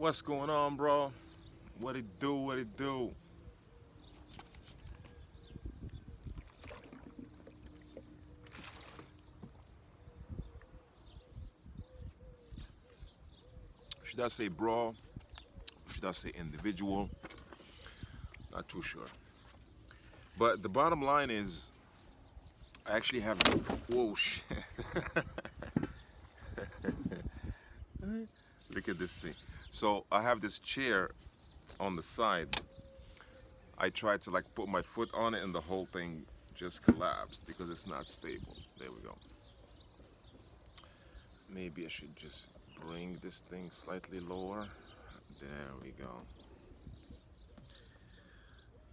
What's going on, bro? What it do? What it do? Should I say bro? Should I say individual? Not too sure. But the bottom line is, I actually have. Whoa, shit. Look at this thing. So I have this chair on the side. I tried to like put my foot on it and the whole thing just collapsed because it's not stable. There we go. Maybe I should just bring this thing slightly lower. There we go.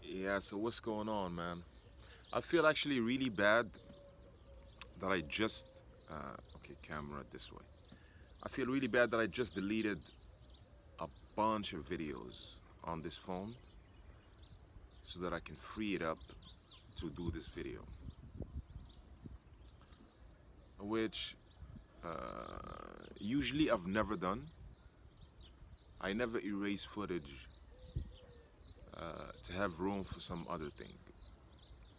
Yeah, so what's going on, man? I feel actually really bad that I just, okay, camera this way. I feel really bad that I just deleted a bunch of videos on this phone so that I can free it up to do this video. Which usually I've never done. I never erase footage to have room for some other thing.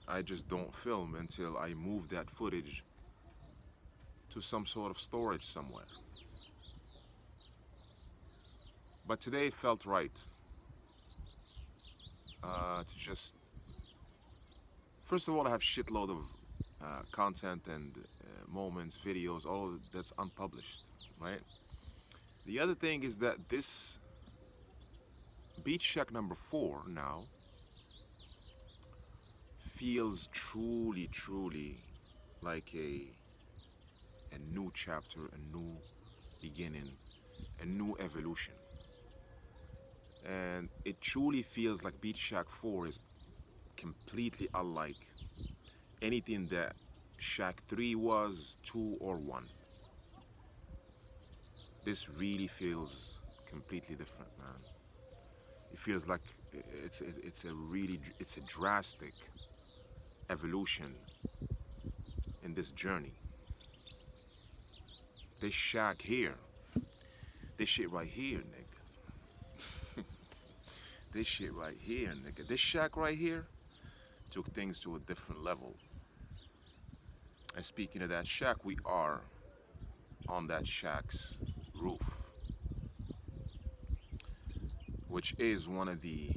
I just don't film until I move that footage to some sort of storage somewhere. But today it felt right to just, first of all, I have shitload of content and moments, videos, all of that's unpublished, right? The other thing is that this Beach Shack number 4 now feels truly like a new chapter, a new beginning, a new evolution. And it truly feels like Beach Shack 4 is completely unlike anything that Shack 3 was, 2 or 1. This really feels completely different, man. It feels like it's a drastic evolution in this journey. This shack here, this shit right here, nigga. This shit right here, nigga. This shack right here took things to a different level. And speaking of that shack, we are on that shack's roof, which is one of the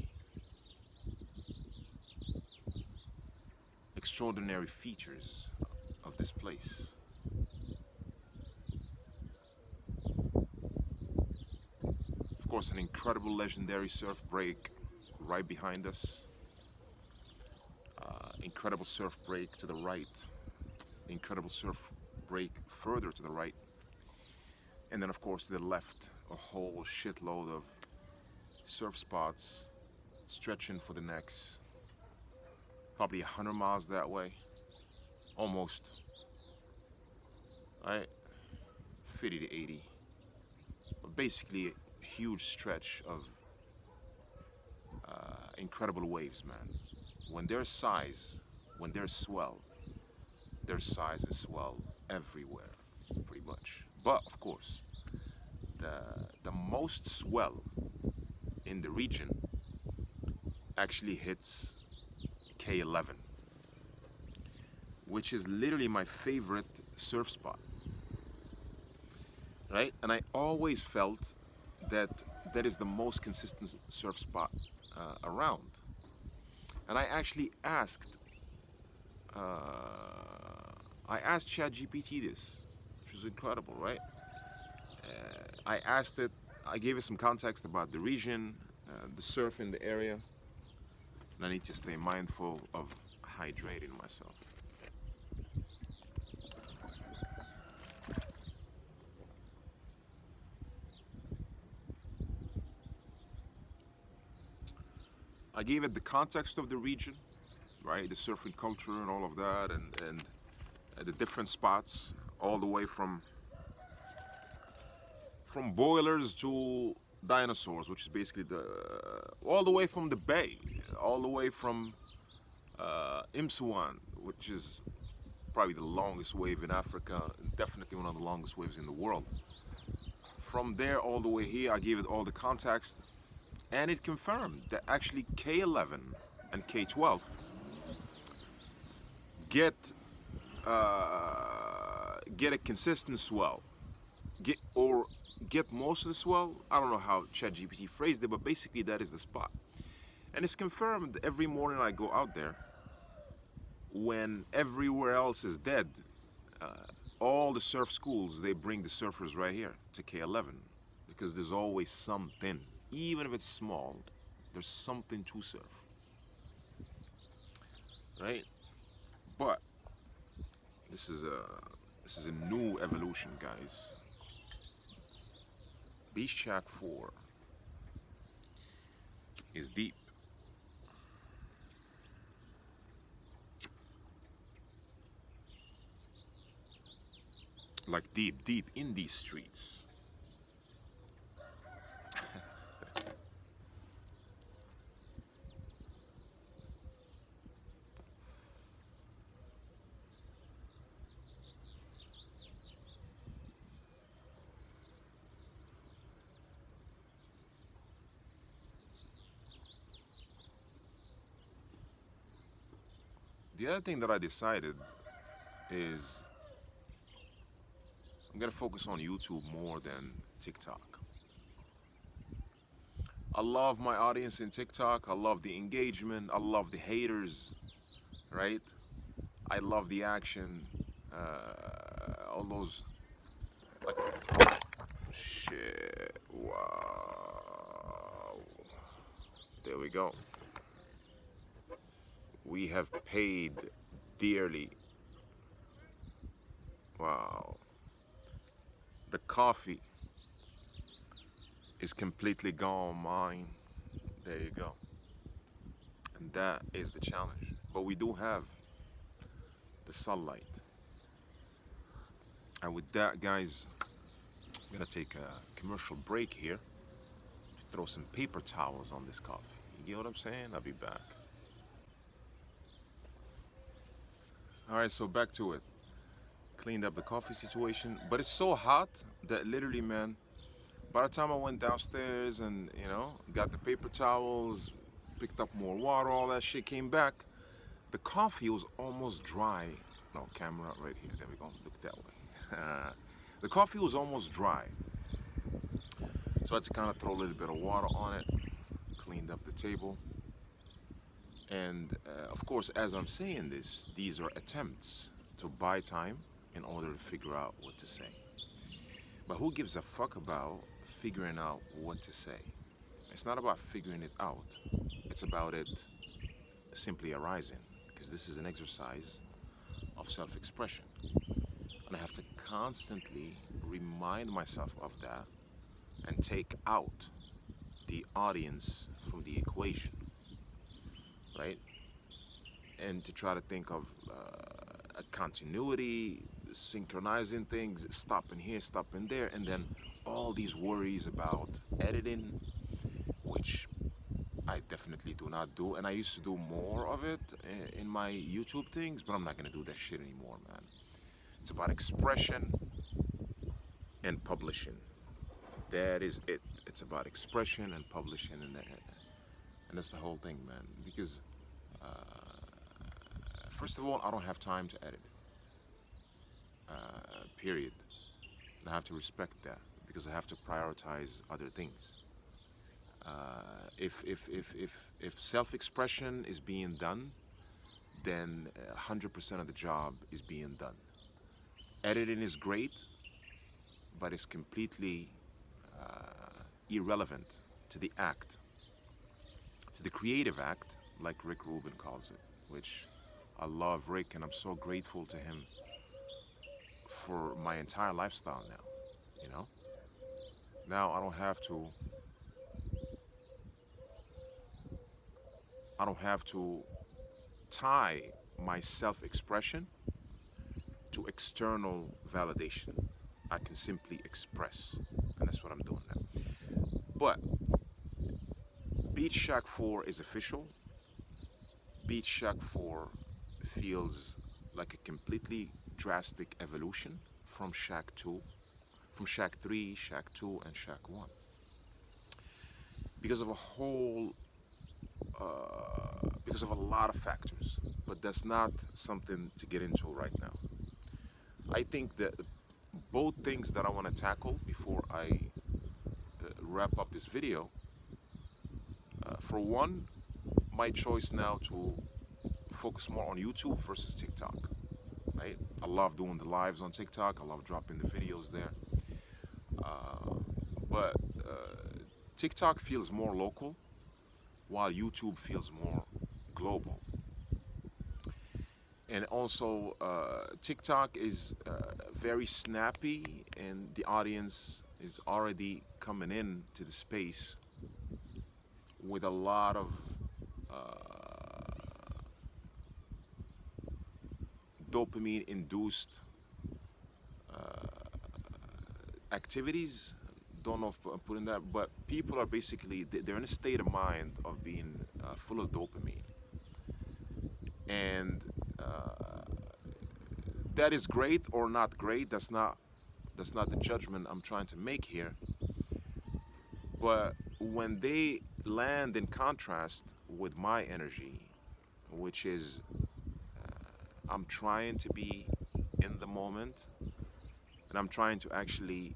extraordinary features of this place. Of course, an incredible legendary surf break right behind us. Incredible surf break to the right. Incredible surf break further to the right. And then of course to the left, a whole shitload of surf spots stretching for the next probably 100 miles that way. Almost. Right? 50 to 80. But basically a huge stretch of incredible waves, man. When there's size, when there's swell, there's size and swell everywhere, pretty much. But of course, the most swell in the region actually hits K11, which is literally my favorite surf spot, right? And I always felt that that is the most consistent surf spot around. And I actually asked ChatGPT this, which was incredible, right? I asked it, I gave it some context about the region, the surf in the area, and I need to stay mindful of hydrating myself. I gave it the context of the region, right? The surfing culture and all of that, and the different spots, all the way from boilers to dinosaurs, which is basically all the way from the bay, all the way from Imsuan, which is probably the longest wave in Africa, and definitely one of the longest waves in the world, from there all the way here, I gave it all the context, and it confirmed that actually K11 and K12 get a consistent swell, get most of the swell. I don't know how ChatGPT phrased it, but basically that is the spot. And it's confirmed every morning I go out there, when everywhere else is dead. All the surf schools, they bring the surfers right here to K11 because there's always something, even if it's small, there's something to surf, right? But this is a new evolution, guys. Beach Shack 4 is deep. Like deep in these streets. The other thing that I decided is I'm gonna focus on YouTube more than TikTok. I love my audience in TikTok. I love the engagement. I love the haters, right? I love the action. All those, like, shit. Wow. There we go. We have paid dearly. Wow. The coffee is completely gone, mine. There you go. And that is the challenge. But we do have the sunlight. And with that, guys, I'm gonna take a commercial break here to throw some paper towels on this coffee. You get what I'm saying? I'll be back. All right, so back to it. Cleaned up the coffee situation, but it's so hot that literally, man, by the time I went downstairs and, got the paper towels, picked up more water, all that shit, came back, the coffee was almost dry. No, camera right here. There we go. Look that way. The coffee was almost dry. So I had to kind of throw a little bit of water on it, cleaned up the table. And of course, as I'm saying this, these are attempts to buy time in order to figure out what to say. But who gives a fuck about figuring out what to say? It's not about figuring it out. It's about it simply arising, because this is an exercise of self-expression. And I have to constantly remind myself of that and take out the audience from the equation, right? And to try to think of a continuity, synchronizing things, stopping here, stopping there, and then all these worries about editing, which I definitely do not do, and I used to do more of it in my YouTube things, but I'm not gonna do that shit anymore, man. It's about expression and publishing. That is it. It's about expression and publishing, and that's the whole thing, man. Because first of all, I don't have time to edit it. Period. And I have to respect that because I have to prioritize other things. If self-expression is being done, then 100% of the job is being done. Editing is great, but it's completely irrelevant to the act, to the creative act, like Rick Rubin calls it, which I love Rick and I'm so grateful to him for my entire lifestyle now, Now I don't have to tie my self-expression to external validation. I can simply express, and that's what I'm doing now. But Beach Shack 4 is official. Beach Shack 4 feels like a completely drastic evolution from Shack 2. from Shack 3, Shack 2, and Shack 1. Because of a whole, because of a lot of factors. But that's not something to get into right now. I think that both things that I want to tackle before I wrap up this video. For one, my choice now to focus more on YouTube versus TikTok, right? I love doing the lives on TikTok. I love dropping the videos there. But TikTok feels more local, while YouTube feels more global. And also, TikTok is very snappy, and the audience is already coming in to the space with a lot of dopamine-induced activities. Don't know if I'm putting that, but people are basically, they're in a state of mind of being full of dopamine. And that is great or not great. That's not the judgment I'm trying to make here. But when they land in contrast with my energy, which is I'm trying to be in the moment, and I'm trying to actually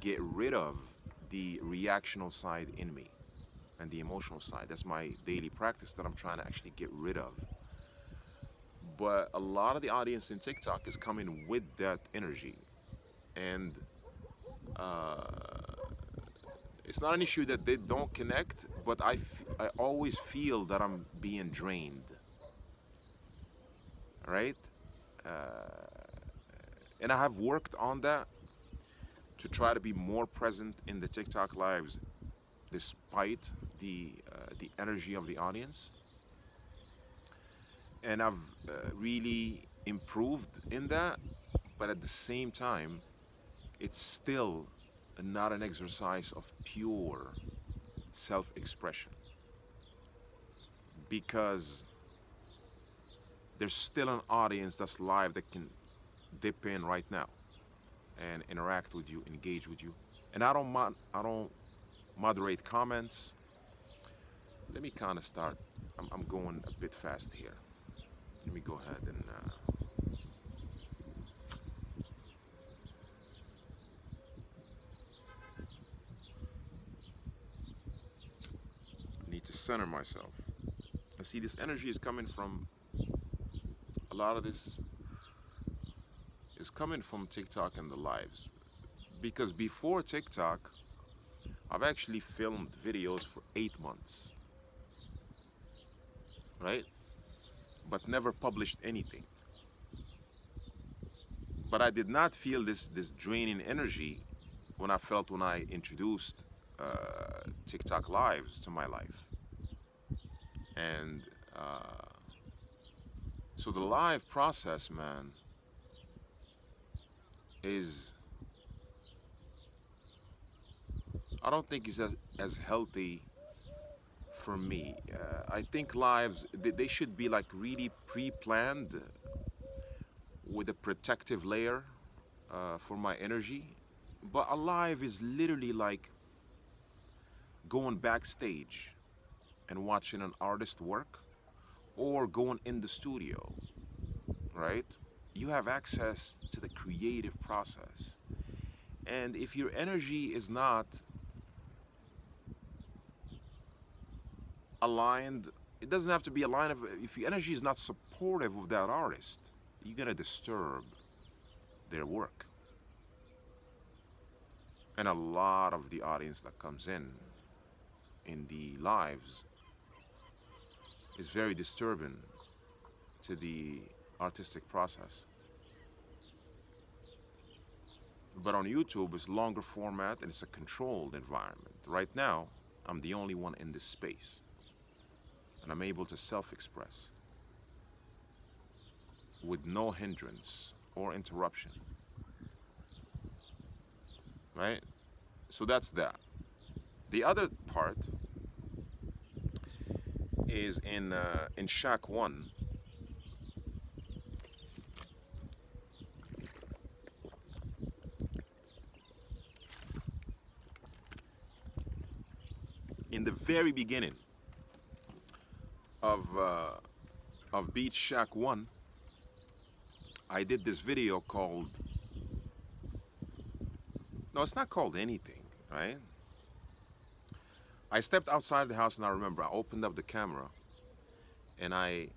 get rid of the reactional side in me and the emotional side. That's my daily practice that I'm trying to actually get rid of. But a lot of the audience in TikTok is coming with that energy. And it's not an issue that they don't connect, but I always feel that I'm being drained, right? And I have worked on that to try to be more present in the TikTok lives despite the energy of the audience. And I've really improved in that, but at the same time, it's still not an exercise of pure self-expression, because there's still an audience that's live that can dip in right now and interact with you, engage with you. And I don't moderate comments. Let me kind of start. I'm going a bit fast here. Let me go ahead and I need to center myself. I see this energy is coming from, a lot of this is coming from TikTok and the lives. Because before TikTok, I've actually filmed videos for 8 months, right? But never published anything. But I did not feel this draining energy when I introduced TikTok lives to my life. And so the live process, man, is, I don't think it's as healthy for me. I think lives, they should be like really pre-planned with a protective layer for my energy. But a live is literally like going backstage and watching an artist work, or going in the studio, right? You have access to the creative process. And if your energy is not aligned, it doesn't have to be aligned. If your energy is not supportive of that artist, you're gonna disturb their work. And a lot of the audience that comes in the lives is very disturbing to the artistic process. But on YouTube, it's longer format and it's a controlled environment. Right now, I'm the only one in this space, and I'm able to self-express with no hindrance or interruption, right? So that's that. The other part is in Shack 1. in the very beginning of Beach Shack 1, I did this video called, no, it's not called anything, right? I stepped outside the house, and I remember I opened up the camera and I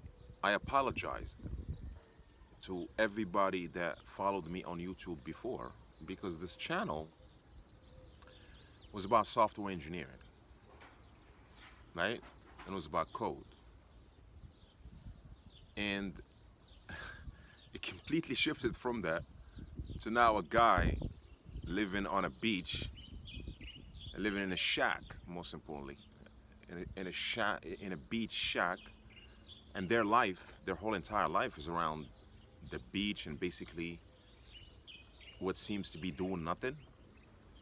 apologized to everybody that followed me on YouTube before, because this channel was about software engineering, right? And it was about code. And it completely shifted from that to now a guy living on a beach, living in a shack, most importantly, in a beach shack, and their whole entire life is around the beach and basically what seems to be doing nothing.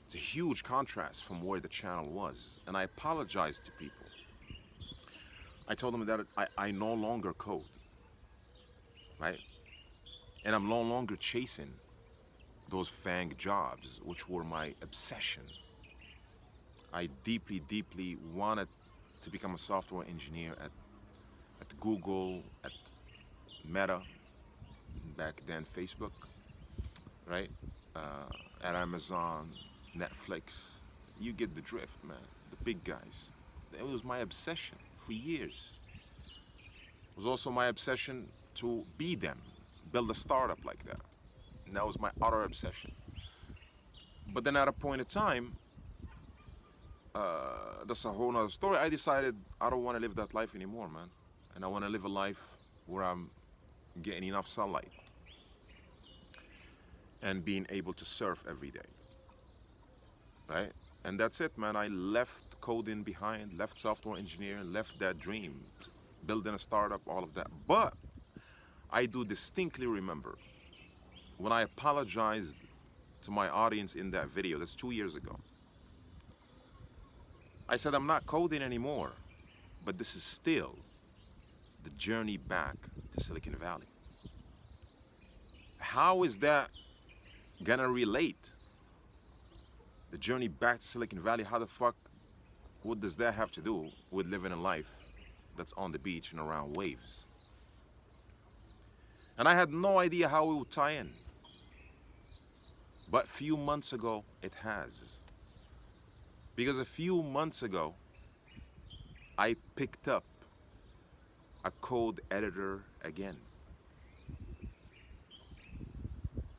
It's a huge contrast from where the channel was, and I apologized to people. I told them that I no longer code, right? And I'm no longer chasing those FAANG jobs, which were my obsession. I deeply, deeply wanted to become a software engineer at Google, at Meta, back then Facebook, right? At Amazon, Netflix. You get the drift, man. The big guys. It was my obsession for years. It was also my obsession to be them, build a startup like that. And that was my utter obsession. But then at a point in time, that's a whole nother story. I decided I don't want to live that life anymore, man. And I want to live a life where I'm getting enough sunlight and being able to surf every day, right? And that's it, man. I left coding behind, left software engineering, left that dream, building a startup, all of that. But I do distinctly remember when I apologized to my audience in that video, that's 2 years ago. I said, I'm not coding anymore, but this is still the journey back to Silicon Valley. How is that gonna relate? The journey back to Silicon Valley, how the fuck, what does that have to do with living a life that's on the beach and around waves? And I had no idea how it would tie in. But a few months ago, it has. Because a few months ago, I picked up a code editor again.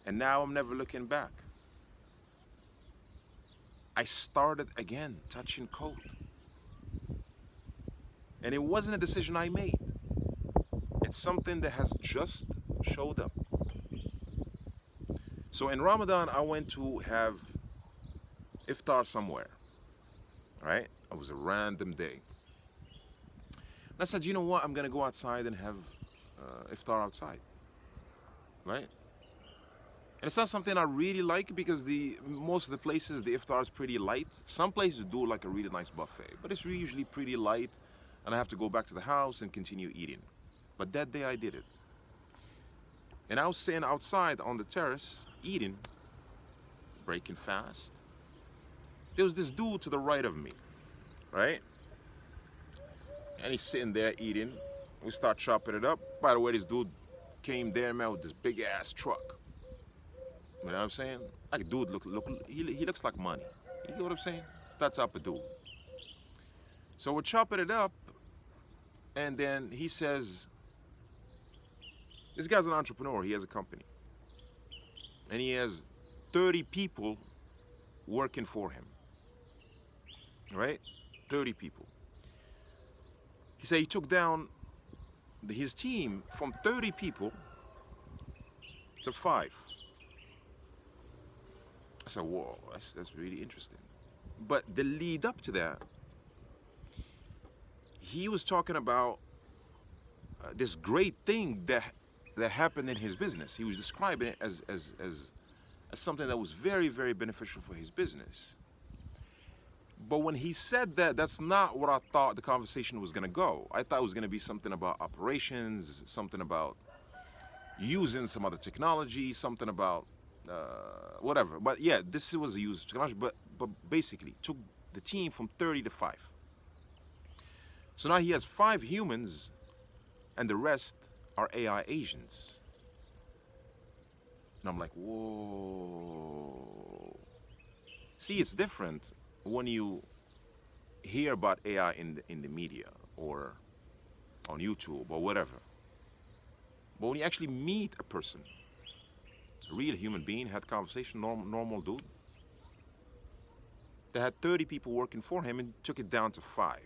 And now I'm never looking back. I started again touching code. And it wasn't a decision I made. It's something that has just showed up. So in Ramadan, I went to have iftar somewhere, right? It was a random day. And I said, you know what? I'm gonna go outside and have iftar outside, right? And it's not something I really like because most of the places, the iftar is pretty light. Some places do like a really nice buffet, but it's usually pretty light, and I have to go back to the house and continue eating. But that day I did it. And I was sitting outside on the terrace, eating, breaking fast. There was this dude to the right of me, right? And he's sitting there eating. We start chopping it up. By the way, this dude came there, man, with this big ass truck. You know what I'm saying? Like, dude, he looks like money. You know what I'm saying? It's that type of dude. So we're chopping it up, and then he says, this guy's an entrepreneur. He has a company. And he has 30 people working for him. Right? 30 people. He said he took down his team from 30 people to 5. I said, whoa, that's really interesting. But the lead up to that, he was talking about this great thing that happened in his business. He was describing it as something that was very, very beneficial for his business. But when he said that, that's not what I thought the conversation was gonna go. I thought it was gonna be something about operations, something about using some other technology, something about whatever. But yeah, this was a use of technology, but basically took the team from 30 to 5. So now he has 5 humans and the rest are AI agents. And I'm like, whoa. See, it's different when you hear about AI in the media or on YouTube or whatever. But when you actually meet a person, a real human being, had conversation, normal dude, that had 30 people working for him and took it down to 5.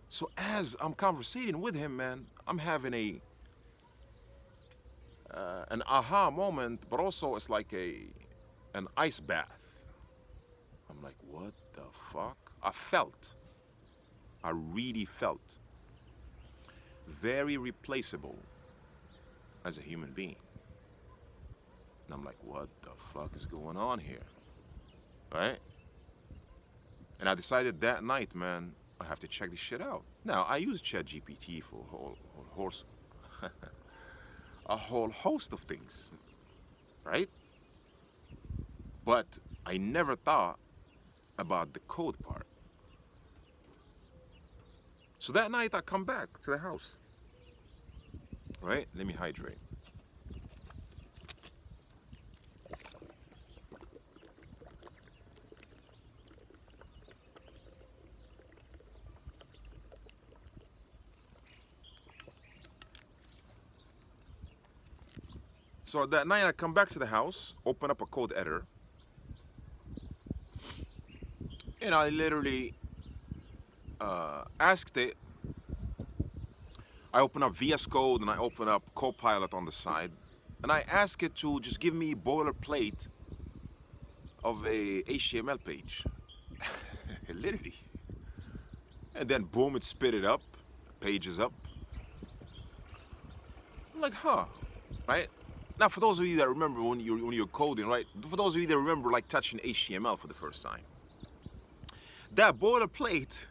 So as I'm conversating with him, man, I'm having an aha moment, but also it's like an ice bath. I'm like, what the fuck? I really felt very replaceable as a human being. And I'm like, what the fuck is going on here? Right? And I decided that night, man, I have to check this shit out. Now, I use ChatGPT for a whole host of things, right? But I never thought about the code part. So that night I come back to the house, right? Let me hydrate. So that night I come back to the house, open up a code editor, and I literally asked it. I open up VS Code and I open up Copilot on the side, and I ask it to just give me boilerplate of a HTML page, literally. And then boom, it spit it up, page is up. I'm like, huh, right? Now, for those of you that remember when you're coding, right? For those of you that remember like touching HTML for the first time, that boilerplate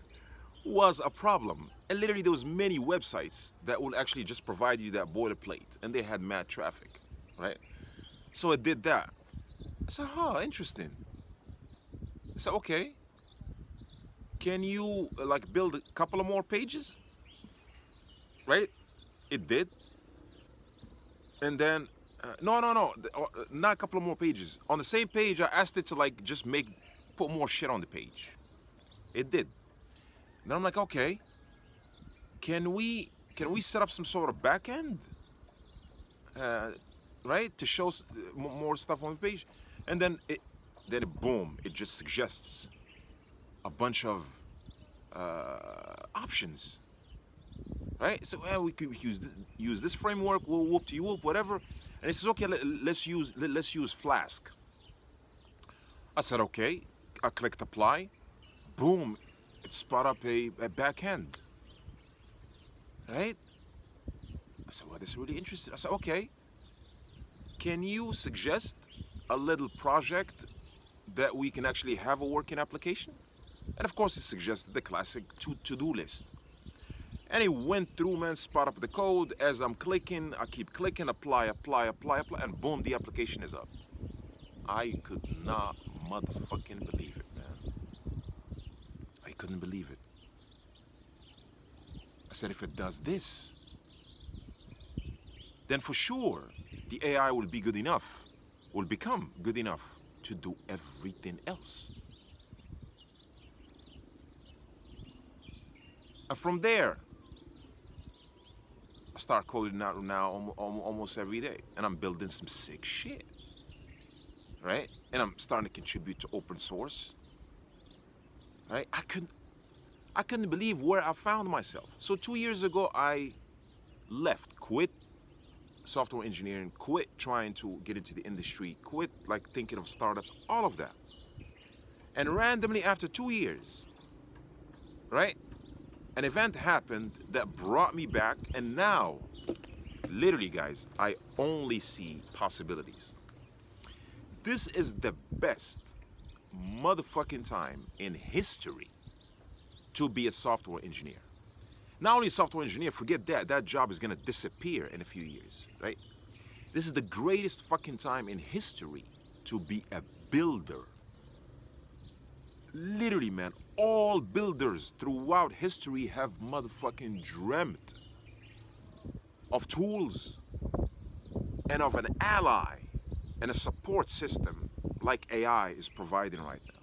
was a problem. And literally there was many websites that will actually just provide you that boilerplate, and they had mad traffic, right? So it did that. I said, huh, interesting. I said, okay, can you like build a couple of more pages? Right? It did. And then, no, not a couple of more pages. On the same page, I asked it to like just put more shit on the page. It did. Then I'm like, okay, can we set up some sort of backend, right, to show more stuff on the page? And then boom, it just suggests a bunch of options, right? So we could use this framework, we'll whoop to you whoop, whatever. And it says, okay, let's use Flask. I said, okay. I clicked apply. Boom, it spot up a backend, right? I said, well, this is really interesting. I said, okay, can you suggest a little project that we can actually have a working application? And of course, it suggested the classic to-do list. And it went through, man, spot up the code. As I'm clicking, I keep clicking, apply, and boom, the application is up. I could not motherfucking believe it, man. I couldn't believe it. I said, if it does this, then for sure, the AI will be good enough, will become good enough to do everything else. And from there, I start coding out now almost every day, and I'm building some sick shit, right? And I'm starting to contribute to open source, right? I couldn't believe where I found myself. So 2 years ago, I quit software engineering, quit trying to get into the industry, quit like thinking of startups, all of that. And randomly after 2 years, right? An event happened that brought me back, and now, literally guys, I only see possibilities. This is the best motherfucking time in history to be a software engineer. Not only a software engineer, forget that job is gonna disappear in a few years, right? This is the greatest fucking time in history to be a builder. Literally, man, all builders throughout history have motherfucking dreamt of tools and of an ally and a support system like AI is providing right now.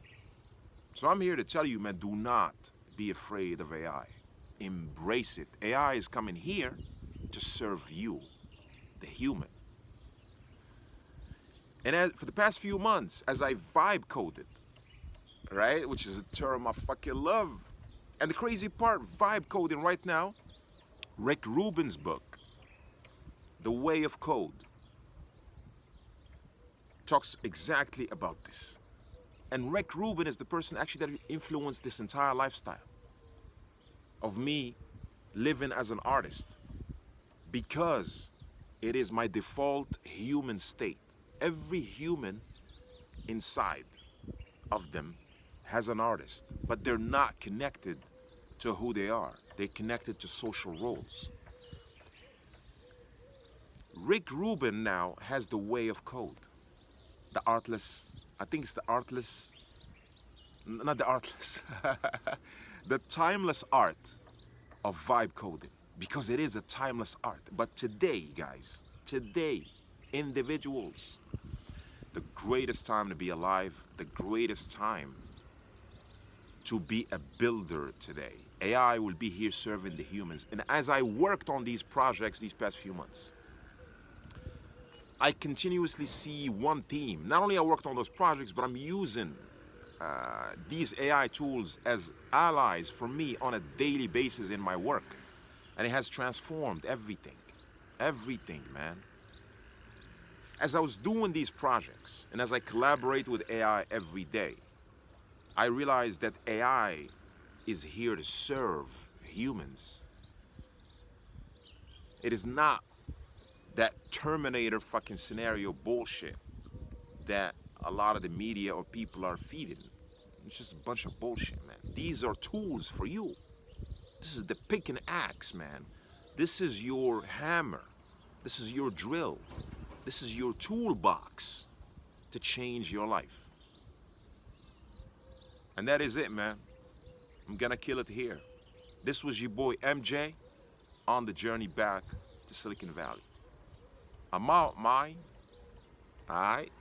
So I'm here to tell you, man, do not be afraid of AI. Embrace it. AI is coming here to serve you, the human. And for the past few months, as I vibe coded, right, which is a term I fucking love. And the crazy part, vibe coding right now, Rick Rubin's book, The Way of Code, talks exactly about this. And Rick Rubin is the person actually that influenced this entire lifestyle of me living as an artist, because it is my default human state. Every human inside of them has an artist, but they're not connected to who they are. They're connected to social roles. Rick Rubin now has the way of code. The artless, I think it's the artless, not the artless, the timeless art of vibe coding, because it is a timeless art. But today, guys, today, individuals, the greatest time to be alive, the greatest time to be a builder today. AI will be here serving the humans. And as I worked on these projects these past few months, I continuously see one theme. Not only I worked on those projects, but I'm using these AI tools as allies for me on a daily basis in my work. And it has transformed everything. Everything, man. As I was doing these projects, and as I collaborate with AI every day, I realized that AI is here to serve humans. It is not that Terminator fucking scenario bullshit that a lot of the media or people are feeding. It's just a bunch of bullshit, man. These are tools for you. This is the pick and axe, man. This is your hammer. This is your drill. This is your toolbox to change your life. And that is it, man. I'm gonna kill it here. This was your boy MJ on the journey back to Silicon Valley. I'm out, mine. All right.